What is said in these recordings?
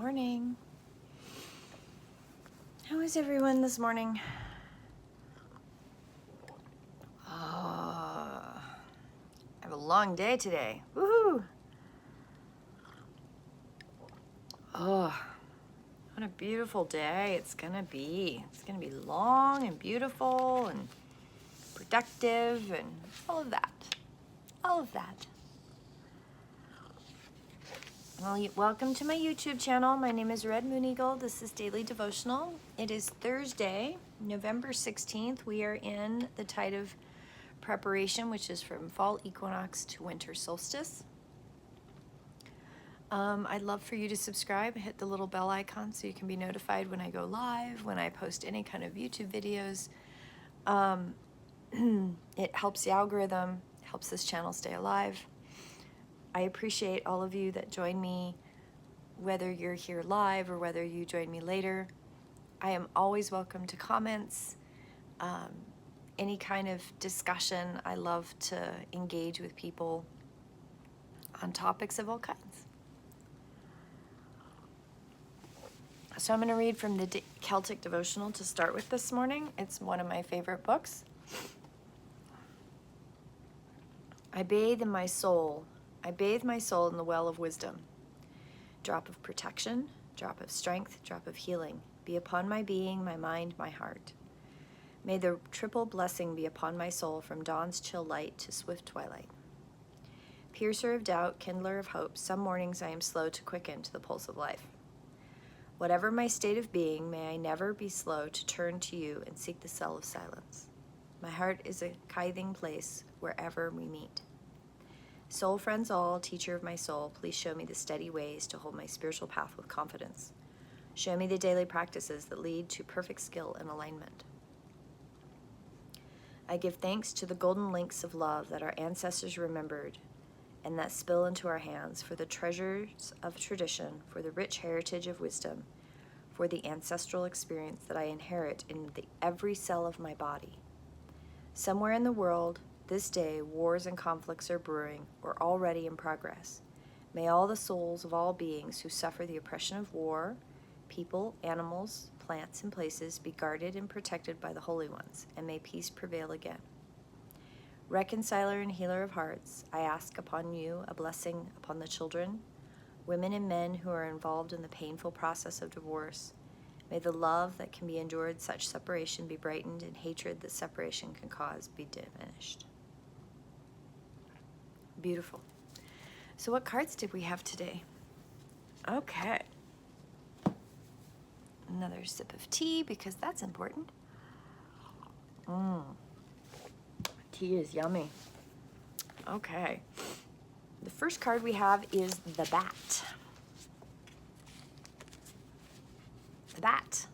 morning. How is everyone this morning? I have a long day today. Woohoo! Oh, what a beautiful day it's gonna be. It's gonna be long and beautiful and productive and all of that. All of that. Well, welcome to my YouTube channel. My name is Red Moon Eagle. This is Daily Devotional. It is Thursday, November 16th. We are in the tide of preparation, which is from fall equinox to winter solstice. I'd love for you to subscribe, hit the little bell icon so you can be notified when I go live, when I post any kind of YouTube videos. It helps the algorithm, helps this channel stay alive. I appreciate all of you that join me, whether you're here live or whether you join me later. I am always welcome to comments, any kind of discussion. I love to engage with people on topics of all kinds. So I'm going to read from the Celtic Devotional to start with this morning. It's one of my favorite books. I bathe my soul in the well of wisdom. Drop of protection, drop of strength, drop of healing be upon my being, my mind, my heart. May the triple blessing be upon my soul from dawn's chill light to swift twilight. Piercer of doubt, kindler of hope, some mornings I am slow to quicken to the pulse of life. Whatever my state of being, may I never be slow to turn to you and seek the cell of silence. My heart is a tithing place wherever we meet. Soul friends all, teacher of my soul, please show me the steady ways to hold my spiritual path with confidence. Show me the daily practices that lead to perfect skill and alignment. I give thanks to the golden links of love that our ancestors remembered and that spill into our hands, for the treasures of tradition, for the rich heritage of wisdom, for the ancestral experience that I inherit in every cell of my body. Somewhere in the world, this day, wars and conflicts are brewing or already in progress. May all the souls of all beings who suffer the oppression of war, people, animals, plants, and places be guarded and protected by the holy ones, and may peace prevail again. Reconciler and healer of hearts, I ask upon you a blessing upon the children, women and men who are involved in the painful process of divorce. May the love that can be endured such separation be brightened, and hatred that separation can cause be diminished. Beautiful. So what cards did we have today? Okay. Another sip of tea because that's important. Tea is yummy. Okay. The first card we have is the Bat. The Bat.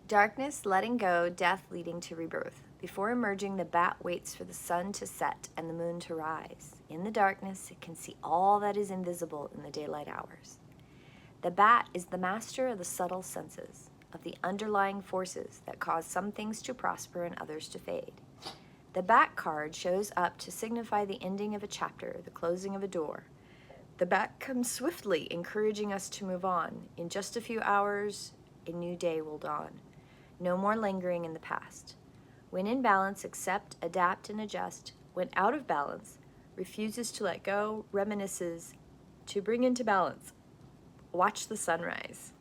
Darkness, letting go, death leading to rebirth. Before emerging, the bat waits for the sun to set and the moon to rise. In the darkness, it can see all that is invisible in the daylight hours. The bat is the master of the subtle senses, of the underlying forces that cause some things to prosper and others to fade. The bat card shows up to signify the ending of a chapter, the closing of a door. The bat comes swiftly, encouraging us to move on. In just a few hours, a new day will dawn. No more lingering in the past. When in balance, accept, adapt, and adjust. When out of balance, refuses to let go, reminisces, to bring into balance. Watch the sunrise.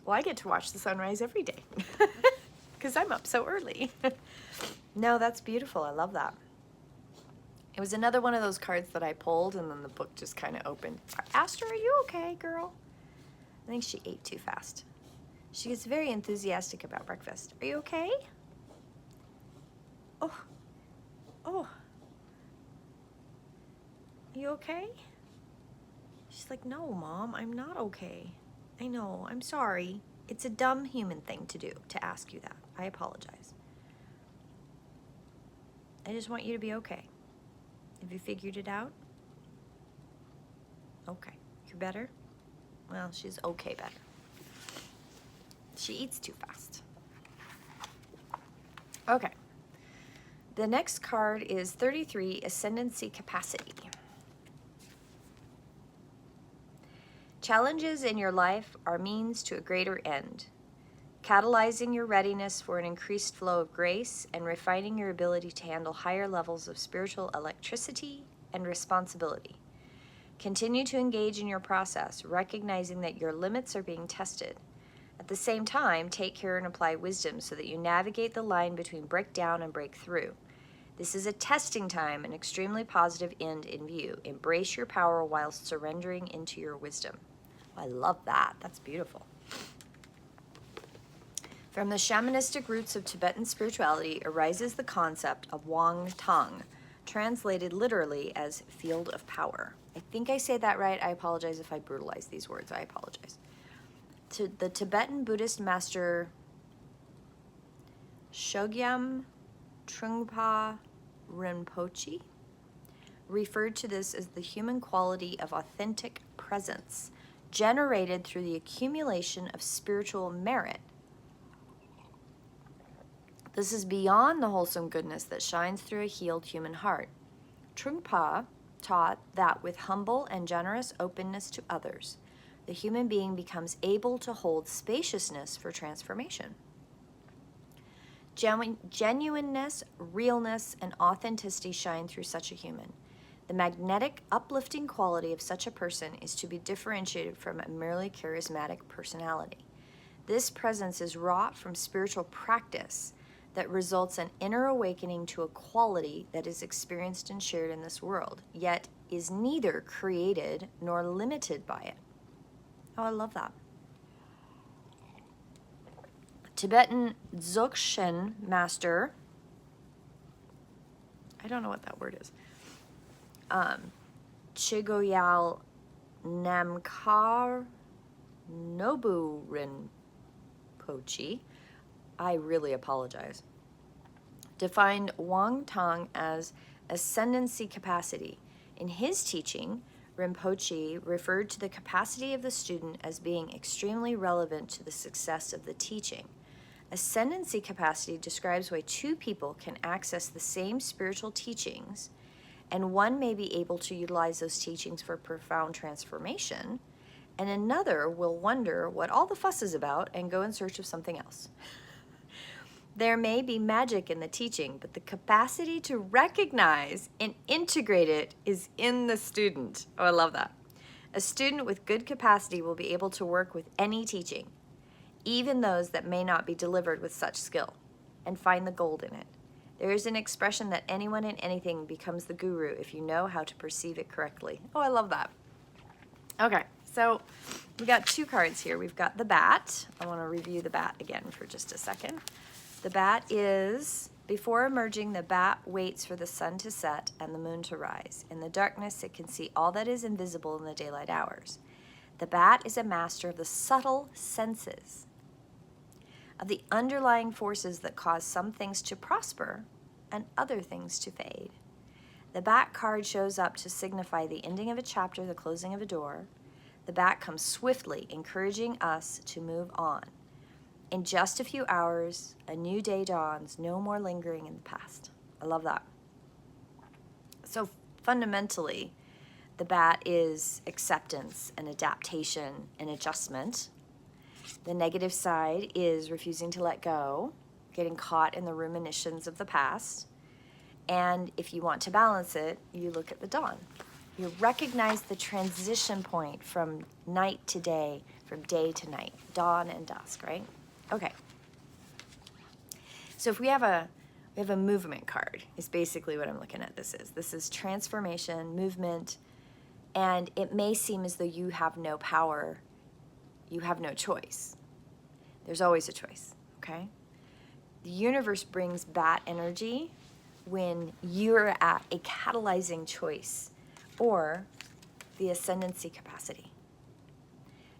Well, I get to watch the sunrise every day because I'm up so early. No, that's beautiful. I love that. It was another one of those cards that I pulled and then the book just kind of opened. I asked her, are you okay, girl? I think she ate too fast. She gets very enthusiastic about breakfast. Are you okay? Oh. You okay? She's like, no, Mom, I'm not okay. I know, I'm sorry. It's a dumb human thing to do, to ask you that. I apologize. I just want you to be okay. Have you figured it out? Okay. You're better? Well, she's okay better. She eats too fast. Okay. The next card is 33, Ascendancy Capacity. Challenges in your life are means to a greater end, catalyzing your readiness for an increased flow of grace and refining your ability to handle higher levels of spiritual electricity and responsibility. Continue to engage in your process, recognizing that your limits are being tested. At the same time, take care and apply wisdom so that you navigate the line between breakdown and breakthrough. This is a testing time, an extremely positive end in view. Embrace your power while surrendering into your wisdom. I love that. That's beautiful. From the shamanistic roots of Tibetan spirituality arises the concept of Wang Tang, translated literally as field of power. I think I say that right. I apologize if I brutalize these words. I apologize. The Tibetan Buddhist master Chogyam Trungpa Rinpoche referred to this as the human quality of authentic presence, generated through the accumulation of spiritual merit. This is beyond the wholesome goodness that shines through a healed human heart. Trungpa taught that with humble and generous openness to others, the human being becomes able to hold spaciousness for transformation. Genuineness, realness, and authenticity shine through such a human. The magnetic, uplifting quality of such a person is to be differentiated from a merely charismatic personality. This presence is wrought from spiritual practice that results in inner awakening to a quality that is experienced and shared in this world, yet is neither created nor limited by it. Oh, I love that. Tibetan Dzogchen master, I don't know what that word is, Chigoyal Namkar Nobu Rinpoche, I really apologize, defined Wang Tang as ascendancy capacity. In his teaching, Rinpoche referred to the capacity of the student as being extremely relevant to the success of the teaching. Ascendancy capacity describes why two people can access the same spiritual teachings, and one may be able to utilize those teachings for profound transformation, and another will wonder what all the fuss is about and go in search of something else. There may be magic in the teaching, but the capacity to recognize and integrate it is in the student. Oh, I love that. A student with good capacity will be able to work with any teaching, even those that may not be delivered with such skill, and find the gold in it. There is an expression that anyone and anything becomes the guru if you know how to perceive it correctly. Oh, I love that. Okay, so we got two cards here. We've got the bat. I want to review the bat again for just a second. The bat is, before emerging, the bat waits for the sun to set and the moon to rise. In the darkness, it can see all that is invisible in the daylight hours. The bat is a master of the subtle senses, of the underlying forces that cause some things to prosper and other things to fade. The bat card shows up to signify the ending of a chapter, the closing of a door. The bat comes swiftly, encouraging us to move on. In just a few hours, a new day dawns, no more lingering in the past. I love that. So fundamentally, the bat is acceptance and adaptation and adjustment. The negative side is refusing to let go, getting caught in the ruminations of the past. And if you want to balance it, you look at the dawn. You recognize the transition point from night to day, from day to night, dawn and dusk, right? Okay. So if we have a movement card, is basically what I'm looking at. This is transformation, movement, and it may seem as though you have no power, you have no choice. There's always a choice, okay? The universe brings bat energy when you're at a catalyzing choice or the ascendancy capacity.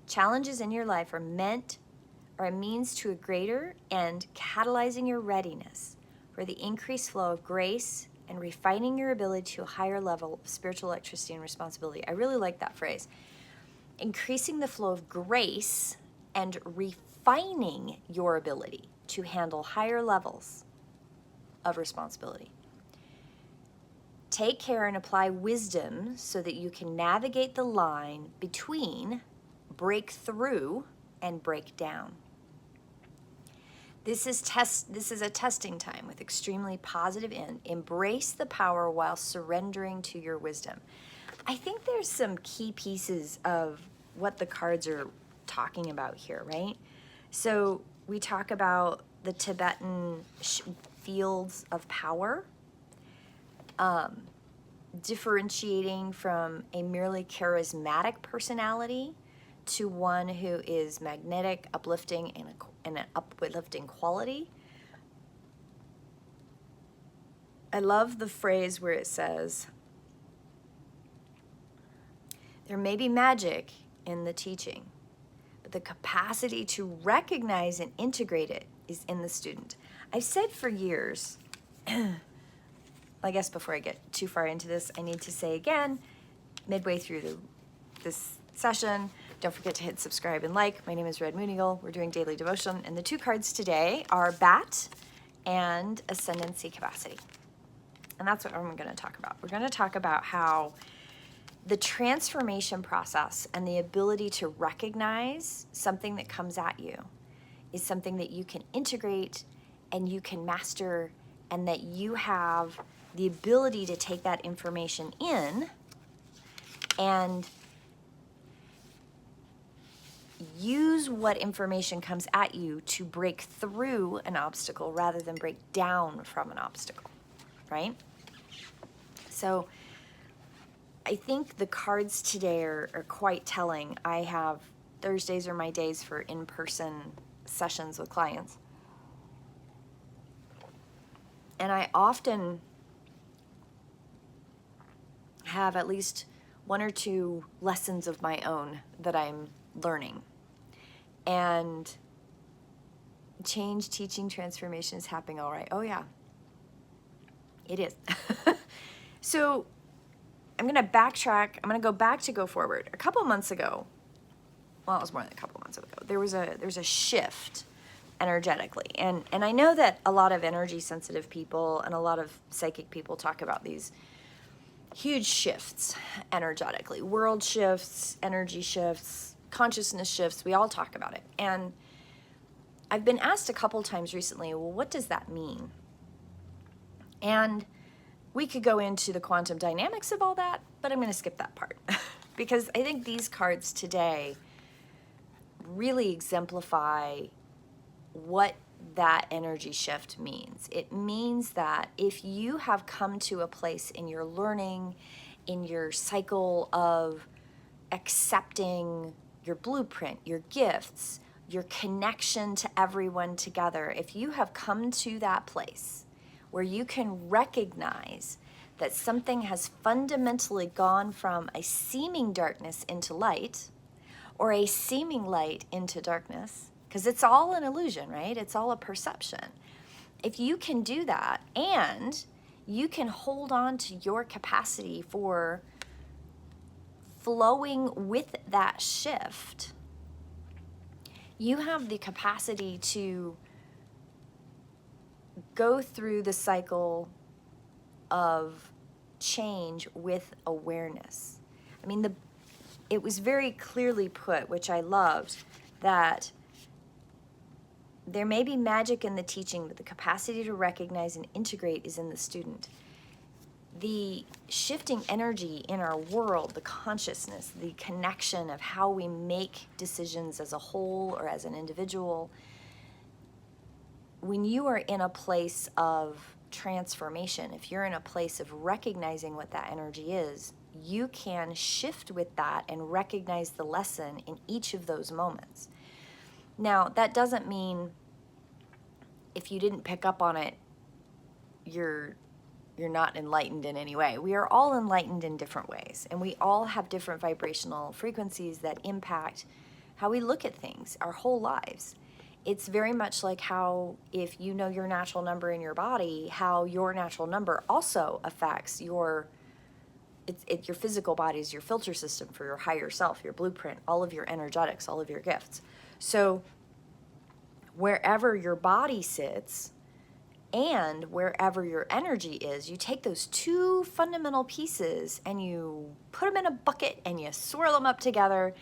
Challenges in your life are a means to a greater end, catalyzing your readiness for the increased flow of grace and refining your ability to a higher level of spiritual electricity and responsibility. I really like that phrase. Increasing the flow of grace and refining your ability to handle higher levels of responsibility. Take care and apply wisdom so that you can navigate the line between break through, and break down. This is a testing time with extremely positive end. Embrace the power while surrendering to your wisdom. I think there's some key pieces of what the cards are talking about here, right? So we talk about the Tibetan fields of power, differentiating from a merely charismatic personality to one who is magnetic, uplifting, and an uplifting quality. I love the phrase where it says, there may be magic in the teaching, but the capacity to recognize and integrate it is in the student. I've said for years, I guess before I get too far into this, I need to say again, midway through this session, don't forget to hit subscribe and like. My name is Red Moon. We're doing daily devotion, and the two cards today are Bat and Ascendancy Capacity. And that's what I'm going to talk about. We're going to talk about how the transformation process and the ability to recognize something that comes at you is something that you can integrate and you can master, and that you have the ability to take that information in and use what information comes at you to break through an obstacle rather than break down from an obstacle, right? So I think the cards today are quite telling. I have Thursdays are my days for in-person sessions with clients. And I often have at least one or two lessons of my own that I'm learning. And change, teaching, transformation is happening all right. Oh yeah, it is. So I'm going to backtrack. I'm going to go back to go forward. A couple months ago, well, it was more than a couple months ago, there's a shift energetically. And I know that a lot of energy sensitive people and a lot of psychic people talk about these huge shifts energetically, world shifts, energy shifts, consciousness shifts. We all talk about it. And I've been asked a couple times recently, well, what does that mean? And we could go into the quantum dynamics of all that, but I'm going to skip that part because I think these cards today really exemplify what that energy shift means. It means that if you have come to a place in your learning, in your cycle of accepting your blueprint, your gifts, your connection to everyone together, if you have come to that place where you can recognize that something has fundamentally gone from a seeming darkness into light, or a seeming light into darkness, because it's all an illusion, right? It's all a perception. If you can do that and you can hold on to your capacity for flowing with that shift, you have the capacity to go through the cycle of change with awareness. I mean, it was very clearly put, which I loved, that there may be magic in the teaching, but the capacity to recognize and integrate is in the student. The shifting energy in our world, the consciousness, the connection of how we make decisions as a whole or as an individual, when you are in a place of transformation, if you're in a place of recognizing what that energy is, you can shift with that and recognize the lesson in each of those moments. Now, that doesn't mean if you didn't pick up on it, you're not enlightened in any way. We are all enlightened in different ways, and we all have different vibrational frequencies that impact how we look at things our whole lives. It's very much like how, if you know your natural number in your body, how your natural number also affects your physical bodies, your filter system for your higher self, your blueprint, all of your energetics, all of your gifts. So wherever your body sits and wherever your energy is, you take those two fundamental pieces and you put them in a bucket and you swirl them up together,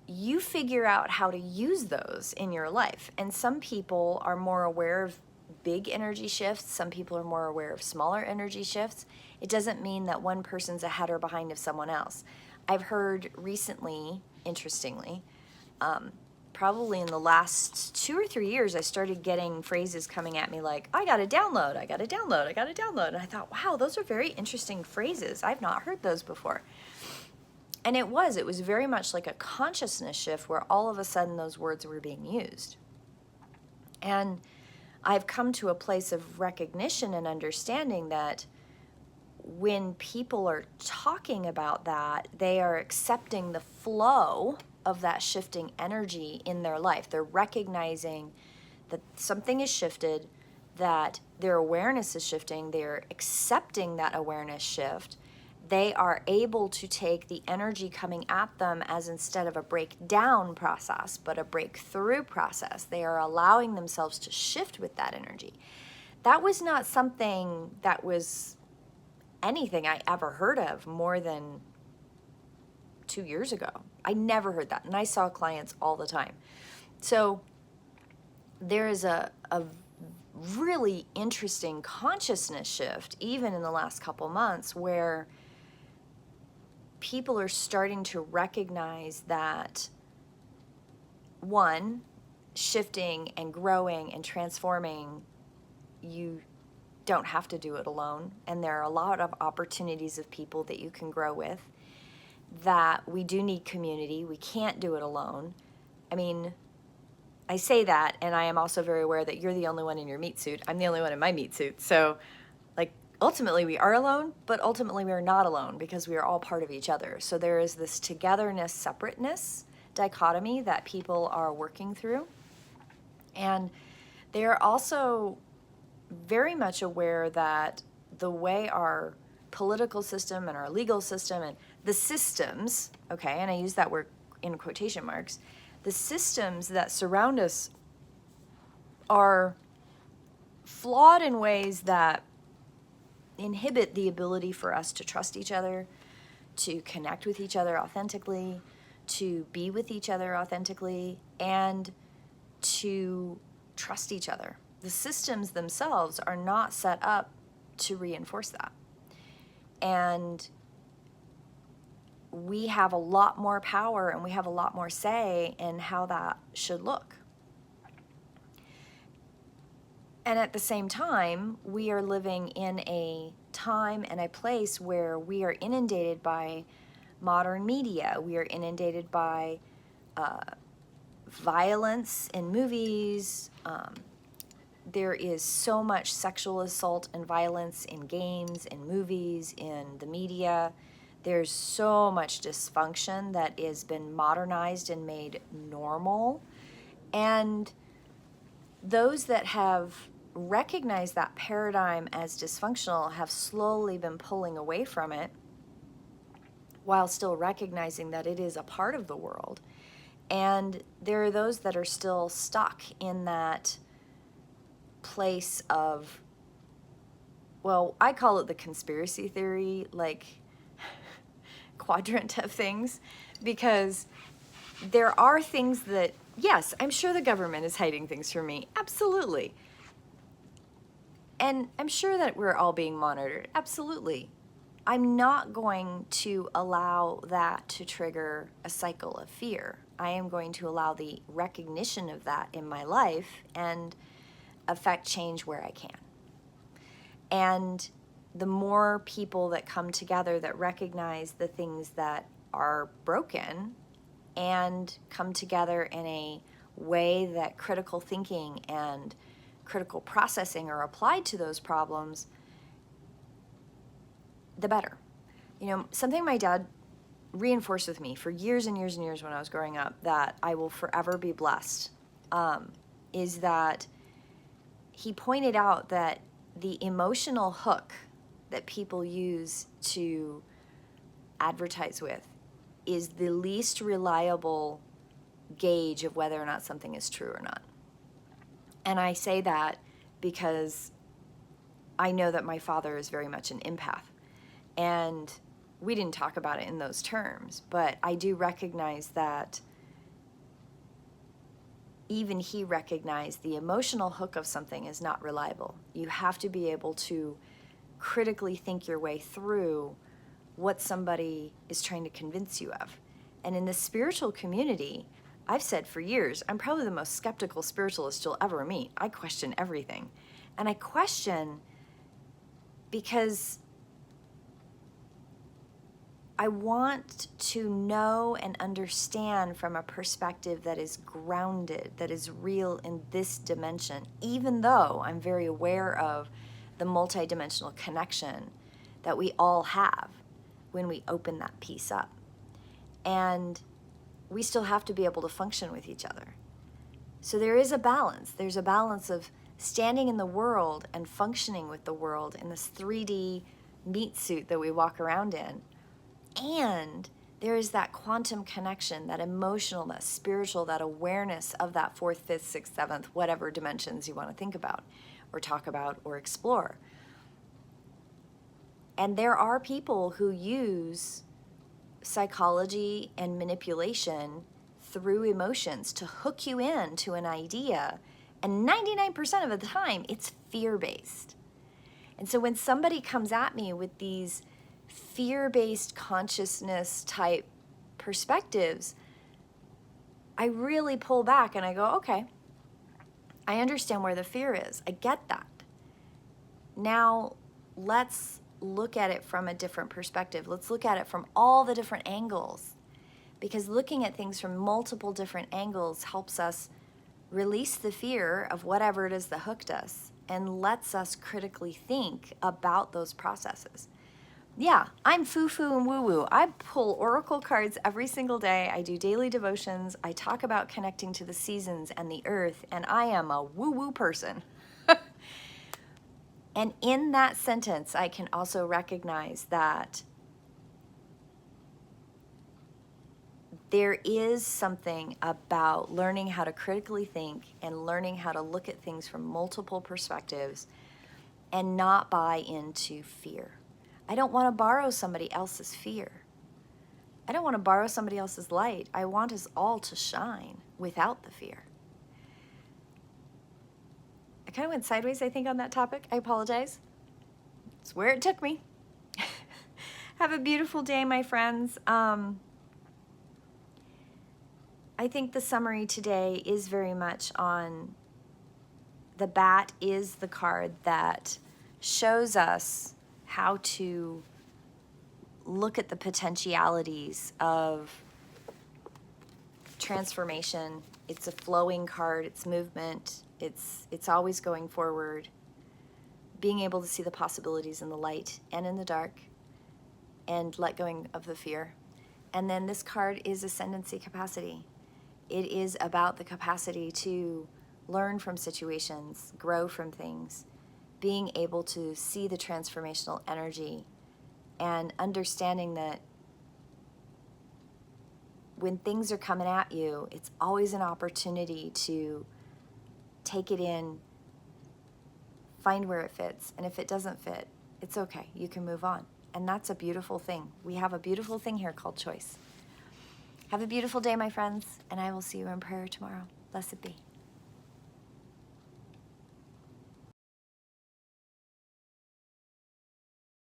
you figure out how to use those in your life. And some people are more aware of big energy shifts. Some people are more aware of smaller energy shifts. It doesn't mean that one person's ahead or behind of someone else. I've heard recently, interestingly, probably in the last 2 or 3 years, I started getting phrases coming at me like, I got a download, I got a download, I got a download. And I thought, wow, those are very interesting phrases. I've not heard those before. And it was very much like a consciousness shift where all of a sudden those words were being used. And I've come to a place of recognition and understanding that when people are talking about that, they are accepting the flow of that shifting energy in their life. They're recognizing that something is shifted, that their awareness is shifting, they're accepting that awareness shift. They are able to take the energy coming at them as, instead of a breakdown process, but a breakthrough process. They are allowing themselves to shift with that energy. That was not something that was anything I ever heard of more than 2 years ago. I never heard that, and I saw clients all the time. So there is a really interesting consciousness shift, even in the last couple months, where people are starting to recognize that, one, shifting and growing and transforming, you don't have to do it alone. And there are a lot of opportunities of people that you can grow with, that we do need community. We can't do it alone. I mean, I say that, and I am also very aware that you're the only one in your meat suit. I'm the only one in my meat suit. So, like, ultimately we are alone, but ultimately we are not alone because we are all part of each other. So there is this togetherness, separateness dichotomy that people are working through. And they are also very much aware that the way our political system and our legal system and the systems, okay, and I use that word in quotation marks, the systems that surround us are flawed in ways that inhibit the ability for us to trust each other, to connect with each other authentically, to be with each other authentically, and to trust each other. The systems themselves are not set up to reinforce that. And we have a lot more power and we have a lot more say in how that should look. And at the same time, we are living in a time and a place where we are inundated by modern media. We are inundated by violence in movies. There is so much sexual assault and violence in games, in movies, in the media. There's so much dysfunction that has been modernized and made normal. And those that have recognized that paradigm as dysfunctional have slowly been pulling away from it while still recognizing that it is a part of the world. And there are those that are still stuck in that place of, well, I call it the conspiracy theory, like, quadrant of things, because there are things that, yes, I'm sure the government is hiding things from me. Absolutely. And I'm sure that we're all being monitored. Absolutely. I'm not going to allow that to trigger a cycle of fear. I am going to allow the recognition of that in my life and affect change where I can. And the more people that come together that recognize the things that are broken and come together in a way that critical thinking and critical processing are applied to those problems, the better. You know, something my dad reinforced with me for years and years and years when I was growing up that I will forever be blessed, is that he pointed out that the emotional hook that people use to advertise with is the least reliable gauge of whether or not something is true or not. And I say that because I know that my father is very much an empath. And we didn't talk about it in those terms, but I do recognize that even he recognized the emotional hook of something is not reliable. You have to be able to critically think your way through what somebody is trying to convince you of. And in the spiritual community, I've said for years, I'm probably the most skeptical spiritualist you'll ever meet. I question everything. And I question because I want to know and understand from a perspective that is grounded, that is real in this dimension, even though I'm very aware of the multidimensional connection that we all have when we open that piece up. And we still have to be able to function with each other. So there is a balance. There's a balance of standing in the world and functioning with the world in this 3D meat suit that we walk around in. And there is that quantum connection, that emotional, that spiritual, that awareness of that 4th, 5th, 6th, 7th, whatever dimensions you want to think about or talk about or explore. And there are people who use psychology and manipulation through emotions to hook you in to an idea. And 99% of the time, it's fear-based. And so when somebody comes at me with these fear-based consciousness type perspectives, I really pull back and I go, okay, I understand where the fear is. I get that. Now, let's look at it from a different perspective. Let's look at it from all the different angles, because looking at things from multiple different angles helps us release the fear of whatever it is that hooked us and lets us critically think about those processes. Yeah, I'm foo-foo and woo-woo. I pull oracle cards every single day. I do daily devotions. I talk about connecting to the seasons and the earth, and I am a woo-woo person. And in that sentence, I can also recognize that there is something about learning how to critically think and learning how to look at things from multiple perspectives and not buy into fear. I don't want to borrow somebody else's fear. I don't want to borrow somebody else's light. I want us all to shine without the fear. I kind of went sideways, I think, on that topic. I apologize. It's where it took me. Have a beautiful day, my friends. I think the summary today is very much on the bat is the card that shows us how to look at the potentialities of transformation. It's a flowing card, it's movement, it's always going forward, being able to see the possibilities in the light and in the dark, and let go of the fear. And then this card is ascendancy capacity. It is about the capacity to learn from situations, grow from things, being able to see the transformational energy, and understanding that when things are coming at you, it's always an opportunity to take it in, find where it fits, and if it doesn't fit, it's okay. You can move on. And that's a beautiful thing. We have a beautiful thing here called choice. Have a beautiful day, my friends, and I will see you in prayer tomorrow. Blessed be.